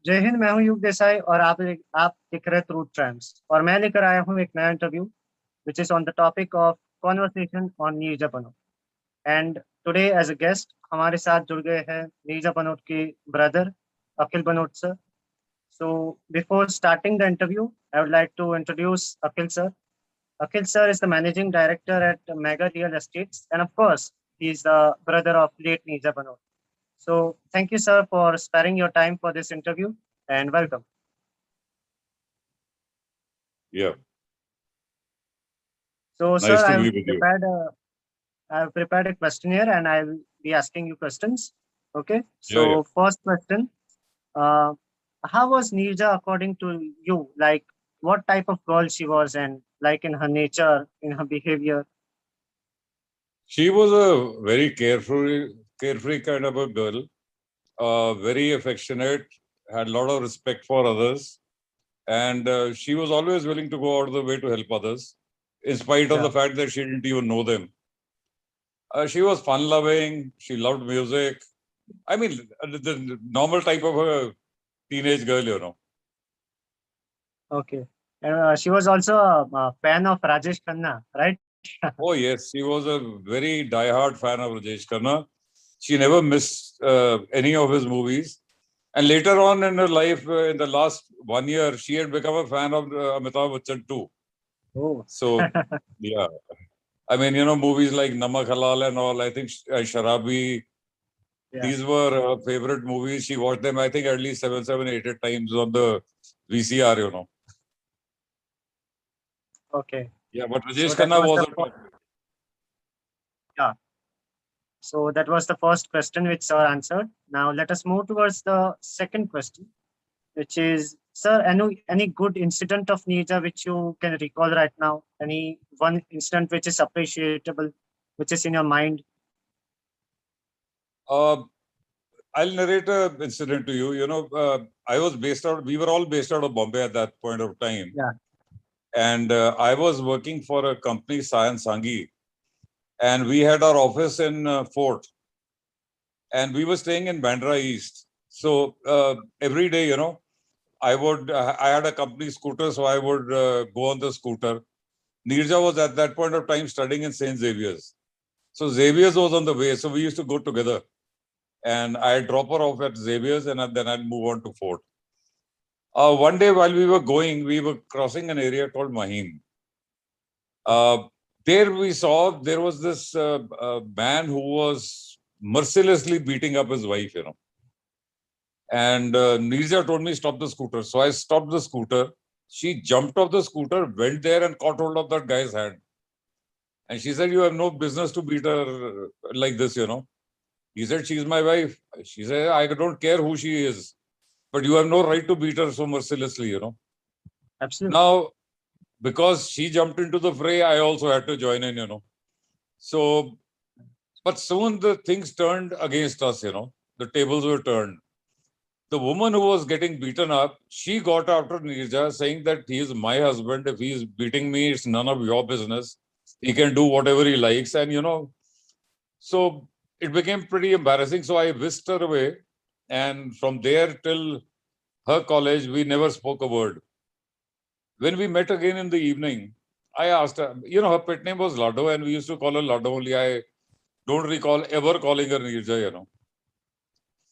जय हिंद। मैं हूं युग देसाई और आप देख रहे ट्रू ट्रेंड्स और मैं लेकर आया हूं एक नया interview which is on the topic of conversation on Neerja Bhanot. And today as a guest हमारे साथ जुड़ गए हैं नीरजा बनोट के brother Akhil Bhanot sir. So before starting the interview I would like to introduce Akhil sir. Akhil sir is the managing director at Mega Real Estates, and of course, he is the brother of late Nija Banot. So, thank you, sir, for sparing your time for this interview, and welcome. Yeah, So, sir, nice to be with you. I've prepared a questionnaire, and I'll be asking you questions. Okay. Yeah, yeah. So, first question: uh, how was Nija according to you? Like, what type of girl she was, and like in her nature, in her behavior? She was a very carefree kind of a girl. Very affectionate, had a lot of respect for others, and she was always willing to go out of the way to help others, in spite of Yeah. the fact that she didn't even know them. She was fun-loving. She loved music. I mean, the normal type of a teenage girl, you know. Okay. And she was also a fan of Rajesh Khanna, right? Oh yes, she was a very die-hard fan of Rajesh Khanna. She never missed any of his movies. And later on in her life, in the last 1 year, she had become a fan of Amitabh Bachchan too. Oh. So, yeah. I mean, you know, movies like Namak Halal and all, I think Sharabi, Yeah. these were her favorite movies. She watched them, I think, at least 8 times on the VCR, you know. Okay. Yeah, but So Rajesh that Khanna was was the a top. yeah. So that was the first question which sir answered. Now let us move towards the second question, which is, sir, any good incident of Nija which you can recall right now? Any one incident which is appreciable, which is in your mind? Uh, I'll narrate an incident to you. You know, we were all based out of Bombay at that point of time. Yeah. And I was working for a company, Sayan Sangi, and we had our office in Fort, and we were staying in Bandra East. So every day, you know, I had a company scooter, so I would go on the scooter. Nirja was at that point of time studying in St. Xavier's. So Xavier's was on the way, so we used to go together. And I'd drop her off at Xavier's, and then I'd move on to Fort. One day while we were going, we were crossing an area called Mahim. There we saw there was this man who was mercilessly beating up his wife, you know. And Nirja told me, stop the scooter. So I stopped the scooter. She jumped off the scooter, went there and caught hold of that guy's hand. And she said, you have no business to beat her like this, you know. He said, she's my wife. She said, I don't care who she is, but you have no right to beat her so mercilessly, you know. Absolutely. Now, because she jumped into the fray, I also had to join in, you know. So, but soon the things turned against us, you know. The tables were turned. The woman who was getting beaten up, she got after Nirja saying that he is my husband. If he is beating me, it's none of your business. He can do whatever he likes. And, you know, so it became pretty embarrassing. So I whisked her away. And from there till her college, we never spoke a word. When we met again in the evening, I asked her, you know, her pet name was Lado, and we used to call her Lado only. I don't recall ever calling her Nirja, you know.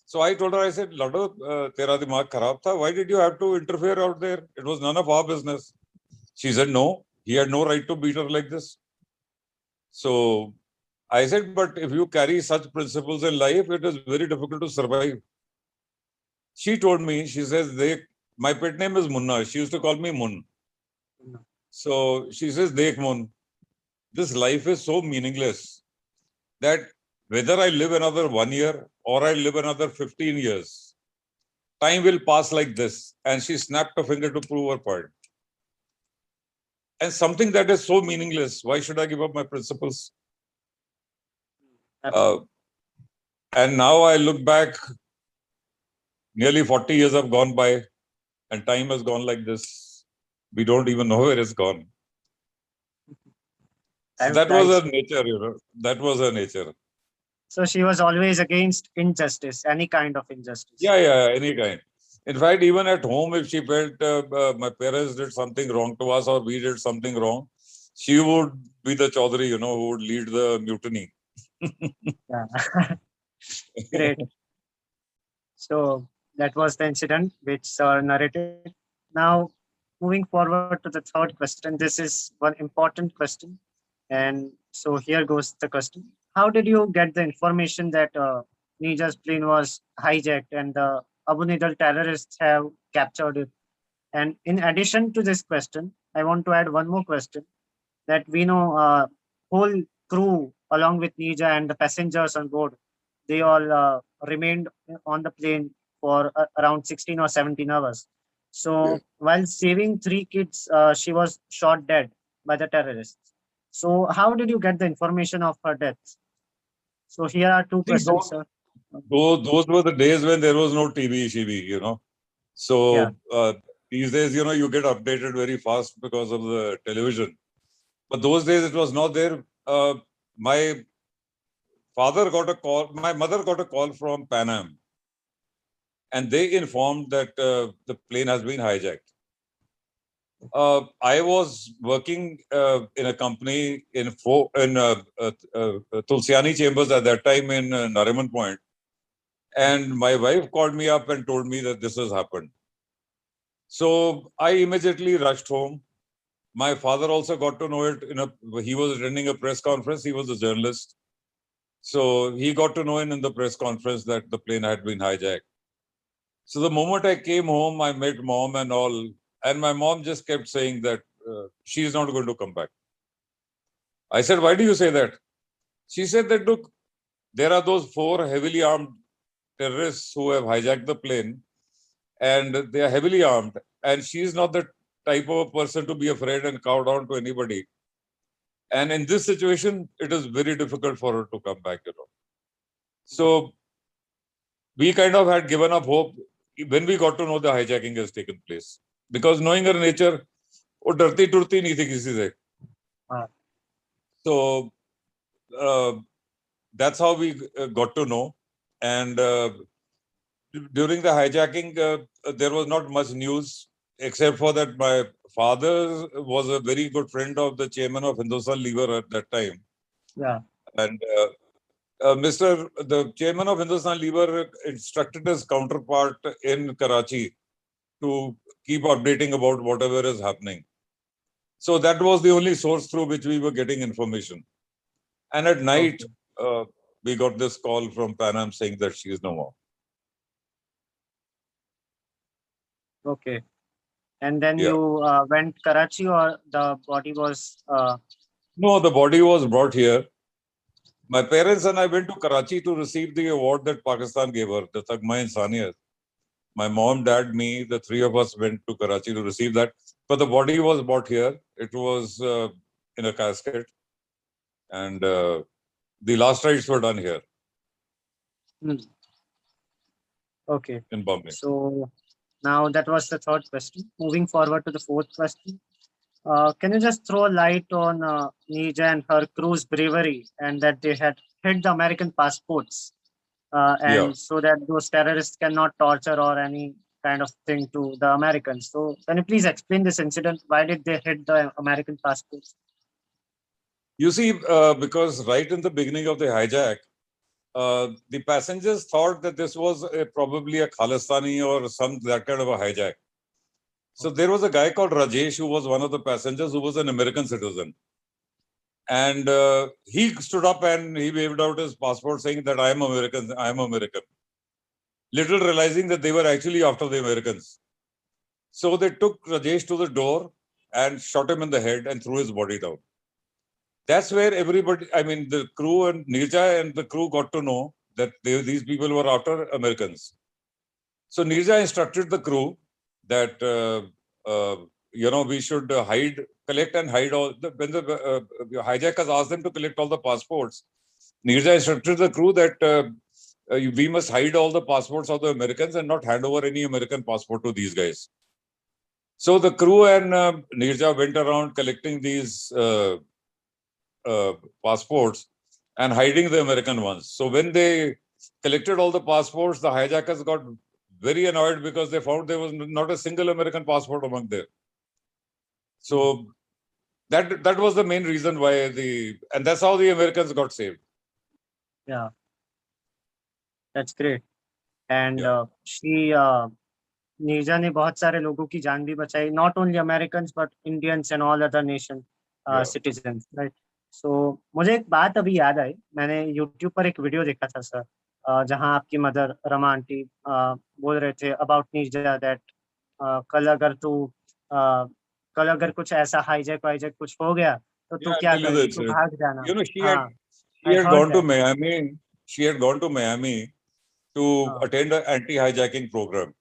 So I told her, I said, Lado, tera dimag kharab tha. Why did you have to interfere out there? It was none of our business. She said, no, he had no right to beat her like this. So I said, but if you carry such principles in life, it is very difficult to survive. She told me, she says, my pet name is Munna. She used to call me Mun. So she says, Dekh Mun, this life is so meaningless that whether I live another 1 year or I live another 15 years, time will pass like this. And she snapped a finger to prove her point. And something that is so meaningless, why should I give up my principles? And now I look back, nearly 40 years have gone by, and time has gone like this. We don't even know where it's gone. So that was her nature, you know. That was her nature. So she was always against injustice, any kind of injustice. Yeah, any kind. In fact, even at home, if she felt my parents did something wrong to us or we did something wrong, she would be the Chaudhary, who would lead the mutiny. Yeah. Great. So that was the incident which sir narrated. Now, moving forward to the third question. This is one important question. And so here goes the question. How did you get the information that Nija's plane was hijacked and the Abu Nidal terrorists have captured it? And in addition to this question, I want to add one more question that we know whole crew along with Nija and the passengers on board, they all remained on the plane for around 16 or 17 hours. Yes. So while saving three kids, she was shot dead by the terrorists. So how did you get the information of her death? So here are two See, questions, sir. those were the days when there was no TV, Shivi. Yeah. So these days, you get updated very fast because of the television. But those days it was not there. My father got a call, my mother got a call from Pan Am, and they informed that the plane has been hijacked. I was working in a company in Tulsiani Chambers at that time in Nariman Point, and my wife called me up and told me that this has happened. So I immediately rushed home. My father also got to know it. He was attending a press conference. He was a journalist, so he got to know in the press conference that the plane had been hijacked. So the moment I came home, I met mom and all, and my mom just kept saying that she is not going to come back. I said, "Why do you say that?" She said that, look, there are those four heavily armed terrorists who have hijacked the plane, and they are heavily armed, and she is not the type of a person to be afraid and cow down to anybody. And in this situation, it is very difficult for her to come back. So we kind of had given up hope when we got to know the hijacking has taken place. Because knowing her nature, वो डरती टुरती नहीं थी किसी से. So that's how we got to know. And during the hijacking, there was not much news except for that my father was a very good friend of the chairman of Hindustan Lever at that time. Yeah. And the chairman of Hindustan Lever instructed his counterpart in Karachi to keep updating about whatever is happening. So that was the only source through which we were getting information. And at night, we got this call from Pan Am saying that she is no more. Okay. And then Yeah. you went Karachi, or the body was? No, the body was brought here. My parents and I went to Karachi to receive the award that Pakistan gave her, the Tagma-e-Insaniyat. My mom, dad, me, the three of us went to Karachi to receive that. But the body was brought here. It was in a casket. And the last rites were done here. Okay. In Bombay. So now that was the third question. Moving forward to the fourth question. Can you just throw a light on Nija and her crew's bravery, and that they had hid the American passports, and so that those terrorists cannot torture or any kind of thing to the Americans. So can you please explain this incident? Why did they hid the American passports? You see, because right in the beginning of the hijack, the passengers thought that this was probably a Khalistani or that kind of a hijack. So there was a guy called Rajesh who was one of the passengers who was an American citizen. And he stood up and he waved out his passport saying that I am American, I am American. Little realizing that they were actually after the Americans. So they took Rajesh to the door and shot him in the head and threw his body down. That's where everybody, I mean, the crew and Nirja and the crew got to know that these people were after Americans. So Nirja instructed the crew that, we should collect and hide all. When the hijackers asked them to collect all the passports, Nirja instructed the crew that we must hide all the passports of the Americans and not hand over any American passport to these guys. So the crew and Nirja went around collecting these passports and hiding the American ones. So when they collected all the passports, the hijackers got very annoyed because they found there was not a single American passport among there. So that was the main reason why and that's how the Americans got saved. Yeah, that's great. And Yeah. Neerja ने बहुत सारे लोगों की जान भी बचाई, not only Americans but Indians and all other nation Yeah. Citizens, right. So मुझे एक बात अभी याद आई, मैंने यूट्यूब पर एक वीडियो देखा था सर, जहां आपकी मदर रमा आंटी बोल रहे थे अबाउट नीरजा दैट कल अगर तू कल अगर कुछ ऐसा हाईजैक वाईजैक कुछ हो गया तो तू Yeah, I'll क्या tell you करेगी, this. तू भाग जाना. You know, she हाँ, had I heard gone to that. Miami. She had gone to Miami to attend an anti-hijacking program.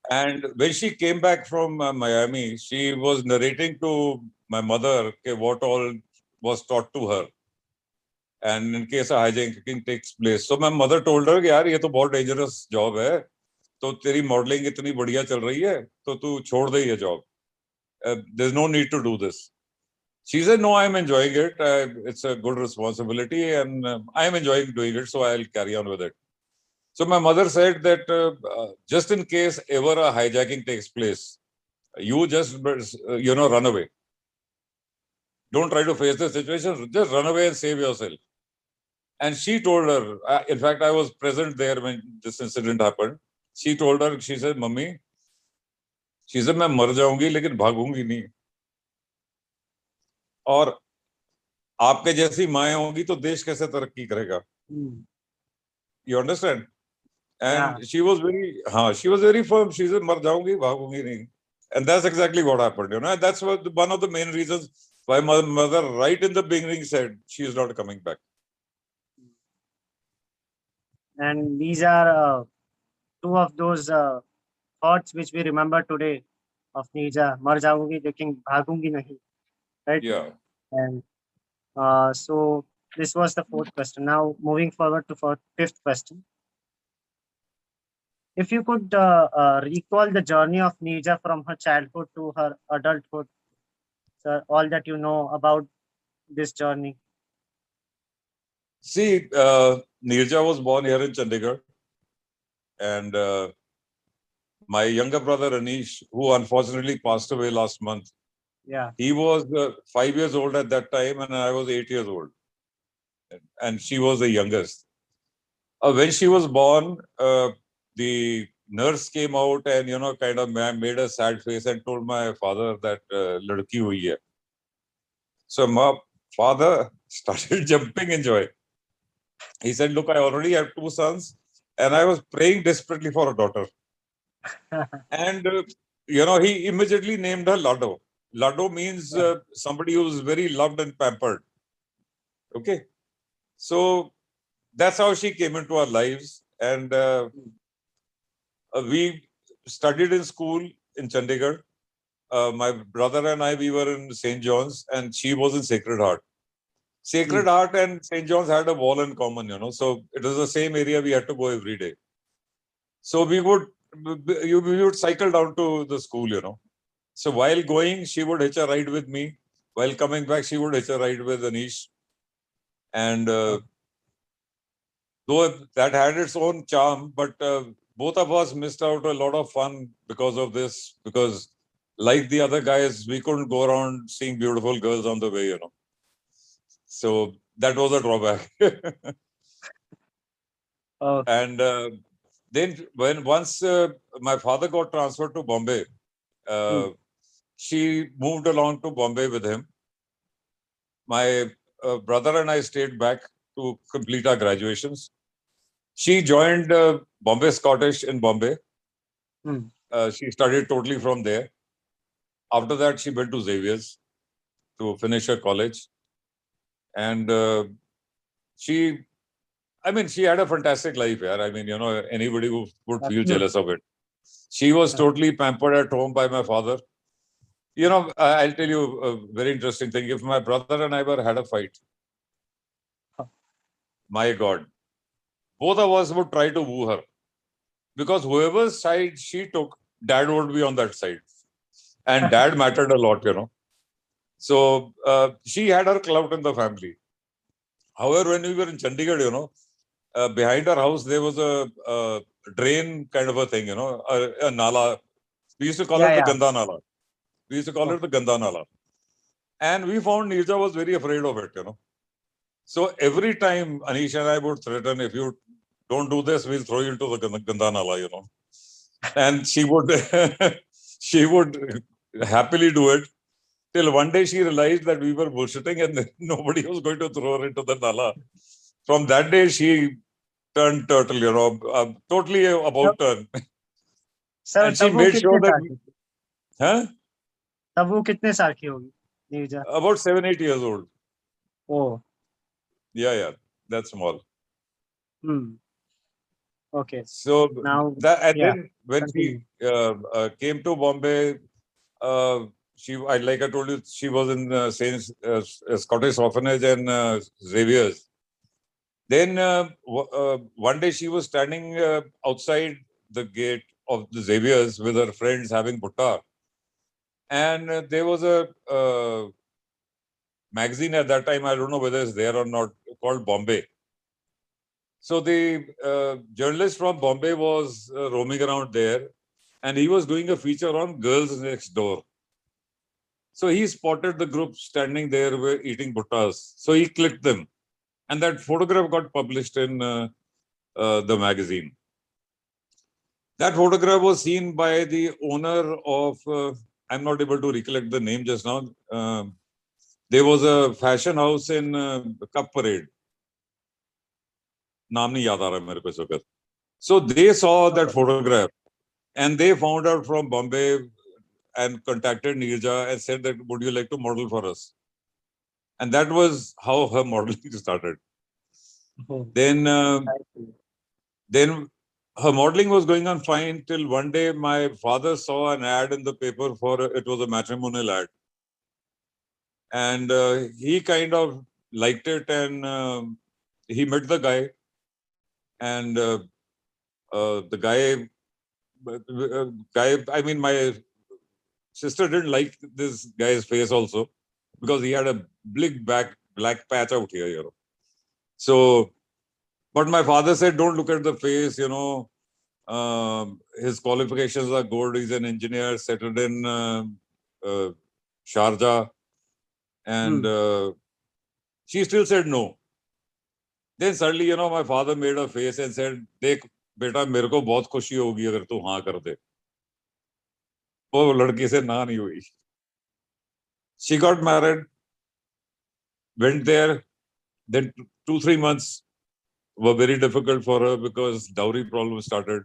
And when she came back from Miami, she was narrating to my mother what all was taught to her. And in case a hijacking takes place. So my mother told her, यार ये तो बहुत dangerous job है. तो तेरी modeling इतनी बढ़िया चल रही है, तो तू छोड़ दे ये job. There's no need to do this. She said, no, I'm enjoying it. It's a good responsibility and I'm enjoying doing it. So I'll carry on with it. So my mother said that just in case ever a hijacking takes place, you just, run away. Don't try to face the situation. Just run away and save yourself. And she told her, in fact, I was present there when this incident happened. She told her, she said, Mummy, she said, मैं मर जाऊंगी लेकिन भागूंगी नहीं. और आपके जैसी माएं होंगी तो देश कैसे तरक्की करेगा? You understand? And she was very firm. She said, मर जाऊंगी, भागूंगी नहीं. And that's exactly what happened, And that's one of the main reasons why my mother, right in the beginning, said she is not coming back. And these are two of those thoughts which we remember today of Neerja, मर जाऊंगी लेकिन भागूंगी नहीं, right? Yeah. And so this was the fourth question. Now moving forward to fifth question. If you could recall the journey of Neerja from her childhood to her adulthood, sir, all that you know about this journey. See, Neerja was born here in Chandigarh, and my younger brother Anish, who unfortunately passed away last month, he was 5 years old at that time, and I was 8 years old, and she was the youngest. When she was born, the nurse came out and kind of made a sad face and told my father that ladki hui hai. So my father started jumping in joy. He said, look, I already have 2 sons and I was praying desperately for a daughter. And he immediately named her Lado. Lado means somebody who's very loved and pampered. Okay, so that's how she came into our lives. And we studied in school in Chandigarh. My brother and I, we were in St. John's and she was in Sacred Heart. Sacred Heart and St. John's had a wall in common, so it was the same area we had to go every day. So we would cycle down to the school, So while going, she would hitch a ride with me. While coming back, she would hitch a ride with Anish. And though that had its own charm, but both of us missed out a lot of fun because of this, because like the other guys, we couldn't go around seeing beautiful girls on the way, So that was a drawback. And then once my father got transferred to Bombay, she moved along to Bombay with him. My brother and I stayed back to complete our graduations. She joined Bombay Scottish in Bombay. She studied totally from there. After that, she went to Xavier's to finish her college. And she had a fantastic life here. Anybody who would feel jealous of it. She was totally pampered at home by my father. I'll tell you a very interesting thing. If my brother and I had a fight, my God, both of us would try to woo her. Because whoever's side she took, dad would be on that side. And dad mattered a lot, So she had her clout in the family. However, when we were in Chandigarh, behind our house there was a drain kind of a thing, you know, a nala. We used to call it the Ganda Nala. We used to call it the Ganda Nala. And we found Neerja was very afraid of it, you know. So every time Anish and I would threaten, if you don't do this, we'll throw you into the Ganda Nala, you know. And she would she would happily do it. Till one day she realized that we were bullshitting and nobody was going to throw her into the Nala. From that day, she turned turtle, you know, totally about turn. Sir And she तब वो made sure कितने that, साल की थी? huh? तब वो कितने साल की होगी Neerja? About 7-8 years old. Oh. Yeah, that's small. Okay. So Now, that, and yeah, then when continue. she came to Bombay, like I told you, she was in Saint Scottish Orphanage and Xavier's. Then one day she was standing outside the gate of the Xavier's with her friends having bhutta. And there was a magazine at that time, I don't know whether it's there or not, called Bombay. So the journalist from Bombay was roaming around there, and he was doing a feature on Girls Next Door. So he spotted the group standing there eating bhuttas. So he clicked them. And that photograph got published in the magazine. That photograph was seen by the owner of, I'm not able to recollect the name just now. There was a fashion house in Cup Parade. Naam nahi yaad aa raha mere ko is waqt. So they saw that photograph and they found out from Bombay and contacted Neerja and said that, would you like to model for us? And that was how her modeling started. Then her modeling was going on fine till one day my father saw an ad in the paper for, it was a matrimonial ad. And he kind of liked it and he met the guy. And the guy, I mean, my sister didn't like this guy's face also because he had a big black patch out here, you know. So, but my father said, don't look at the face, you know. His qualifications are good. He's an engineer settled in Sharjah. And she still said no. Then suddenly, you know, my father made a face and said, Dekh, beta, mere ko bahut khushi hogi agar tu haan kar de. वो लड़की से ना नहीं हुई. She got married, went there. Then 2-3 months were very difficult for her because dowry problems started.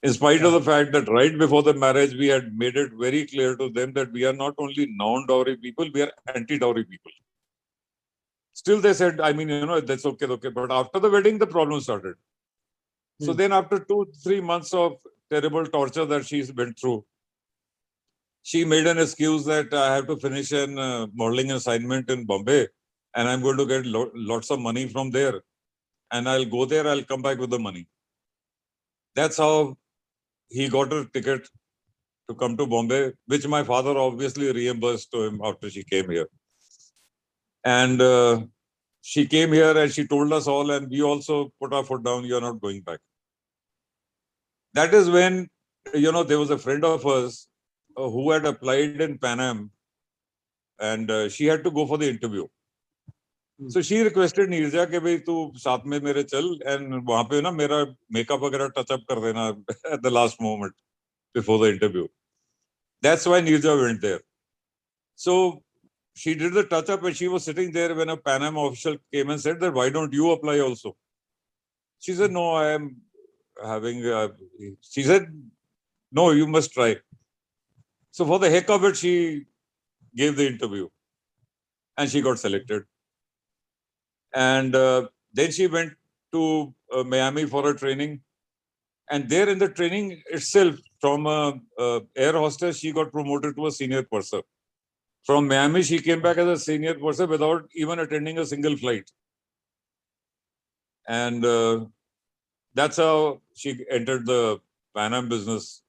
In spite of the fact that right before the marriage, we had made it very clear to them that we are not only non-dowry people, we are anti-dowry people. Still, they said, I mean, you know, that's okay. But after the wedding, the problem started. So then after 2-3 months of terrible torture that she went through, she made an excuse that I have to finish an modeling assignment in Bombay and I'm going to get lots of money from there. And I'll go there, I'll come back with the money. That's how he got a ticket to come to Bombay, which my father obviously reimbursed to him after she came here. And she came here and she told us all, and we also put our foot down, you're not going back. That is when, you know, there was a friend of hers who had applied in Pan Am, and she had to go for the interview. So she requested Neerja ke bhai tu saath mein mere chal and wahan pe na mera makeup वगैरह touch up kar dena at the last moment before the interview. That's why Neerja went there. So she did the touch up and she was sitting there when a Pan Am official came and said that, why don't you apply also? She said, no, I am having, she said, no, you must try. So for the heck of it, she gave the interview and she got selected. And then she went to Miami for a training. And there in the training itself, from air hostess, she got promoted to a senior purser. From Miami, she came back as a senior purser without even attending a single flight. And that's how she entered the Pan Am business.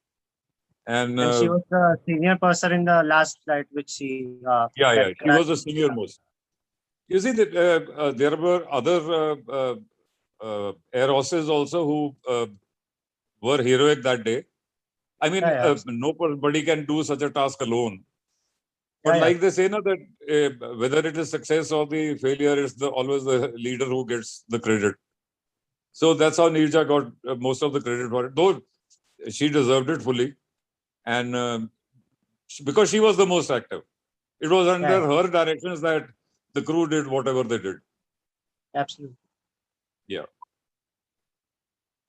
And she was the senior purser in the last flight, which she... yeah, she was the senior most. You see that there were other air hostesses also who were heroic that day. I mean, Yeah, nobody can do such a task alone. But yeah. like they say, no, that whether it is success or the failure, it's always the leader who gets the credit. So that's how Neerja got most of the credit for it, though she deserved it fully. And because she was the most active, it was under her directions that the crew did whatever they did. Absolutely. Yeah.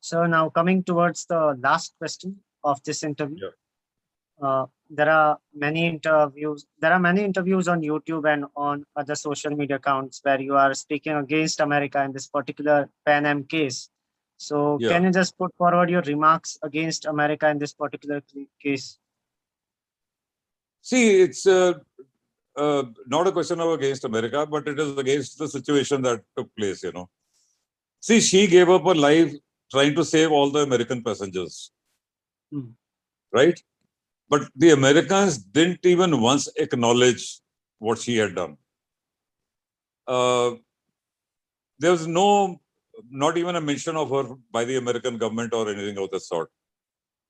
So now coming towards the last question of this interview. Yeah. There are many interviews. There are many interviews on YouTube and on other social media accounts where you are speaking against America in this particular Pan Am case. So Yeah. can you just put forward your remarks against America in this particular case? See, it's not a question of against America, but it is against the situation that took place, you know. See, she gave up her life trying to save all the American passengers, right? But the Americans didn't even once acknowledge what she had done. There was not even a mention of her by the American government or anything of that sort.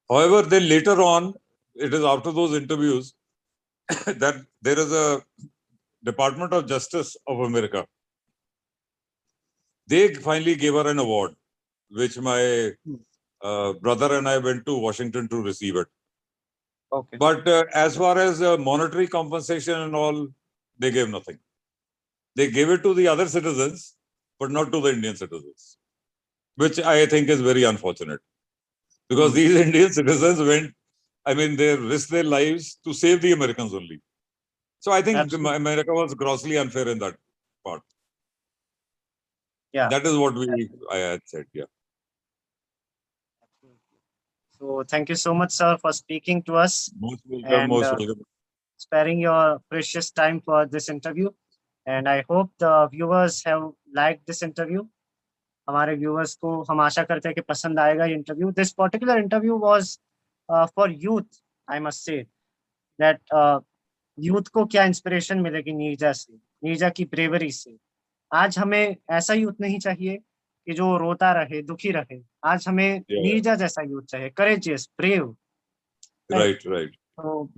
However, then later on, it is after those interviews that there is a Department of Justice of America. They finally gave her an award, which my brother and I went to Washington to receive it. Okay. But as far as monetary compensation and all, they gave nothing. They gave it to the other citizens, but not to the Indian citizens, which I think is very unfortunate. Because these Indian citizens went, I mean, they risked their lives to save the Americans only. So I think America was grossly unfair in that part. Yeah. That is what I had said, yeah. So thank you so much, sir, for speaking to us. Most welcome. Sparing your precious time for this interview. And I hope the viewers have liked this interview. हमारे viewers को हम आशा करते हैं कि पसंद आएगा ये interview. This particular interview was for youth, I must say, that youth को क्या inspiration मिलेगी नीरजा से, नीरजा की bravery से. आज हमें ऐसा youth नहीं चाहिए कि जो रोता रहे, दुखी रहे. आज हमें नीरजा जैसा youth चाहिए, courageous, brave. Right. So,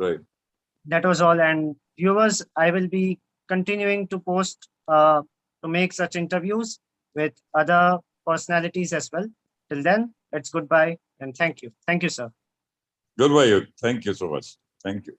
that was all. And viewers, I will be continuing to post to make such interviews with other personalities as well. Till then, it's goodbye and thank you. Thank you, sir. Goodbye. Thank you so much. Thank you.